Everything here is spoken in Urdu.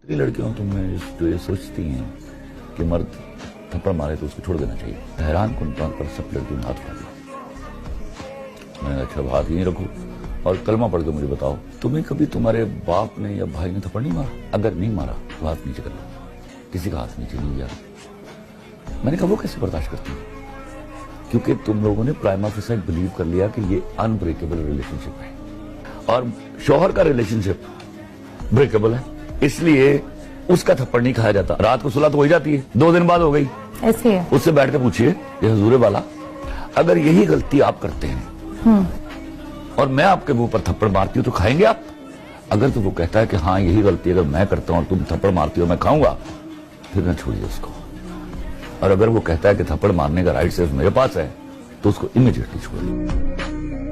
کئی لڑکیوں تم میں جو یہ سوچتی ہیں کہ مرد تھپڑ مارے تو اس کو چھوڑ دینا چاہیے، حیران کن طور پر سب لڑکیوں نے ہاتھ اٹھا دیا۔ میں نے اچھا ہاتھ ہی نہیں رکھو اور کلمہ پڑھ کے مجھے بتاؤ تمہیں کبھی تمہارے باپ نے یا بھائی نے تھپڑ نہیں مارا؟ اگر نہیں مارا تو ہاتھ نیچے کر لو، کسی کا ہاتھ نیچے نہیں گیا۔ میں نے کہا وہ کیسے برداشت کرتی ہیں؟ کیونکہ تم لوگوں نے پرائما فیسا بلیو کر لیا کہ یہ ان بریکیبل ریلیشن شپ ہے اور شوہر کا ریلیشن شپ بریکیبل ہے، اس لیے اس کا تھپڑ نہیں کھایا جاتا۔ رات کو صلح تو ہو ہی جاتی ہے، 2 دن بعد ہو گئی ایسے ہے۔ اس سے بیٹھ کے پوچھئے کہ حضور والا اگر یہی غلطی آپ کرتے ہیں اور میں آپ کے منہ پر تھپڑ مارتی ہوں تو کھائیں گے آپ؟ اگر تو وہ کہتا ہے کہ ہاں یہی غلطی اگر میں کرتا ہوں اور تم تھپڑ مارتی ہو میں کھاؤں گا، پھر نہ چھوڑیے اس کو۔ اور اگر وہ کہتا ہے کہ تھپڑ مارنے کا رائٹ صرف میرے پاس ہے تو اس کو امیڈیٹلی چھوڑ دیں۔